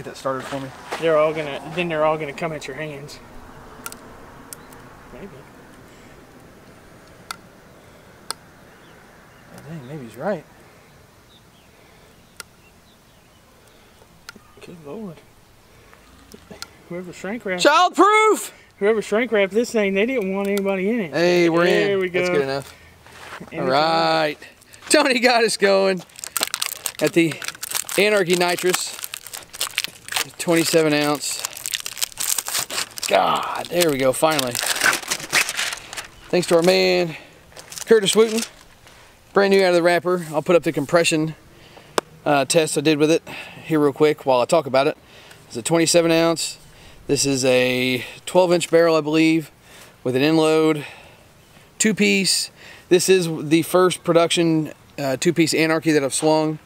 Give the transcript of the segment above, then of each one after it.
get that started for me? They're all gonna come at your hands. Maybe. Oh, dang, maybe he's right. Good Lord. Whoever shrink wrapped. Childproof! Whoever shrink wrapped this thing, they didn't want anybody in it. Hey, we're in. There we go. That's good enough. All right. Tony got us going at the Anarchy Nitrous. 27 ounce. God, there we go, finally. Thanks to our man, Curtis Wooten. Brand new out of the wrapper. I'll put up the compression test I did with it here real quick while I talk about it. It's a 27 ounce. This is a 12-inch barrel, I believe, with an inload, 2-piece. This is the first production 2-piece Anarchy that I've swung.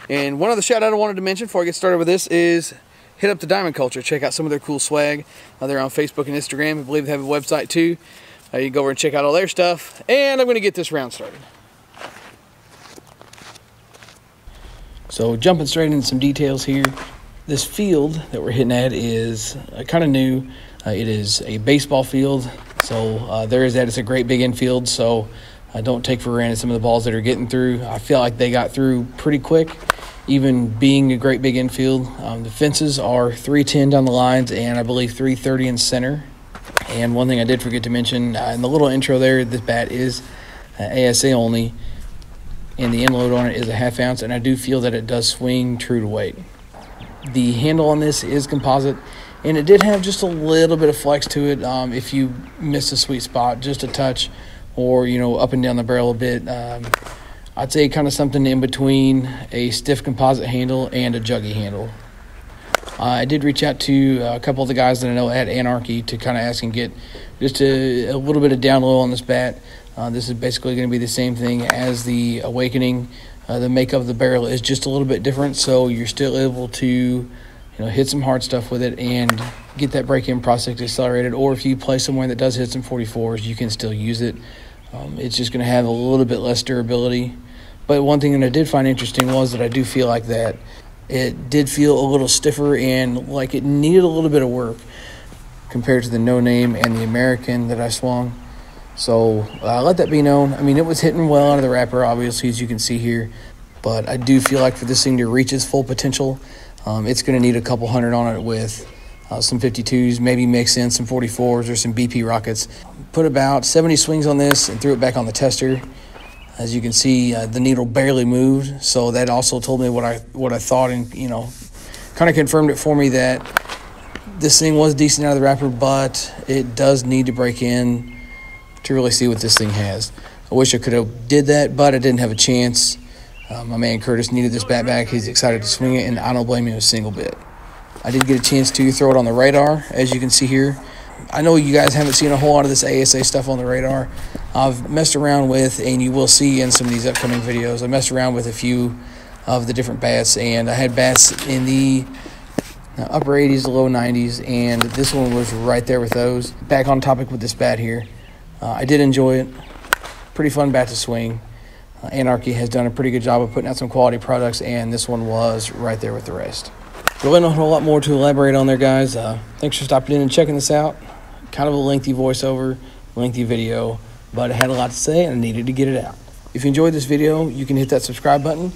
And one other shout out I wanted to mention before I get started with this is hit up the Diamond Culture. Check out some of their cool swag. They're on Facebook and Instagram. I believe they have a website too. You can go over and check out all their stuff. And I'm going to get this round started. So jumping straight into some details here. This field that we're hitting at is kind of new. It is a baseball field. So there is that. It's a great big infield. So don't take for granted some of the balls that are getting through. I feel like they got through pretty quick, even being a great big infield. The fences are 310 down the lines and I believe 330 in center. And one thing I did forget to mention in the little intro there, this bat is ASA only, and the inload on it is a 1/2 ounce, and I do feel that it does swing true to weight. The handle on this is composite, and it did have just a little bit of flex to it. If you missed a sweet spot, just a touch, or up and down the barrel a bit, I'd say kind of something in between a stiff composite handle and a juggy handle. I did reach out to a couple of the guys that I know at Anarchy to kind of ask and get just a little bit of down low on this bat. This is basically going to be the same thing as the Awakening. The makeup of the barrel is just a little bit different, so you're still able to hit some hard stuff with it and get that break-in process accelerated. Or if you play somewhere that does hit some 44s, you can still use it. It's just going to have a little bit less durability. But one thing that I did find interesting was that I do feel like that it did feel a little stiffer and like it needed a little bit of work compared to the No Name and the American that I swung. So let that be known. I mean, it was hitting well out of the wrapper, obviously, as you can see here. But I do feel like for this thing to reach its full potential, it's going to need a couple hundred on it with some 52s, maybe mix in some 44s or some BP rockets. Put about 70 swings on this and threw it back on the tester. As you can see, the needle barely moved. So that also told me what I thought, and kind of confirmed it for me that this thing was decent out of the wrapper, but it does need to break in to really see what this thing has. I wish I could have did that, but I didn't have a chance. My man Curtis needed this bat back. He's excited to swing it, and I don't blame him a single bit. I did get a chance to throw it on the radar, as you can see here. I know you guys haven't seen a whole lot of this ASA stuff on the radar. I've messed around with, and you will see in some of these upcoming videos, I messed around with a few of the different bats, and I had bats in the upper 80s to low 90s, and this one was right there with those. Back on topic with this bat here. I did enjoy it. Pretty fun bat to swing. Anarchy has done a pretty good job of putting out some quality products, and this one was right there with the rest. Really not a whole lot more to elaborate on there, guys. Thanks for stopping in and checking this out. Kind of a lengthy voiceover, lengthy video, but I had a lot to say and I needed to get it out. If you enjoyed this video, you can hit that subscribe button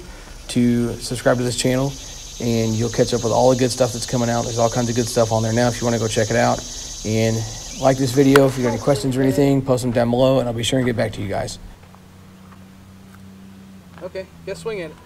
to subscribe to this channel, and you'll catch up with all the good stuff that's coming out. There's all kinds of good stuff on there now if you want to go check it out. And like this video. If you got any questions or anything, post them down below, and I'll be sure and get back to you guys. Okay, guess swing at it.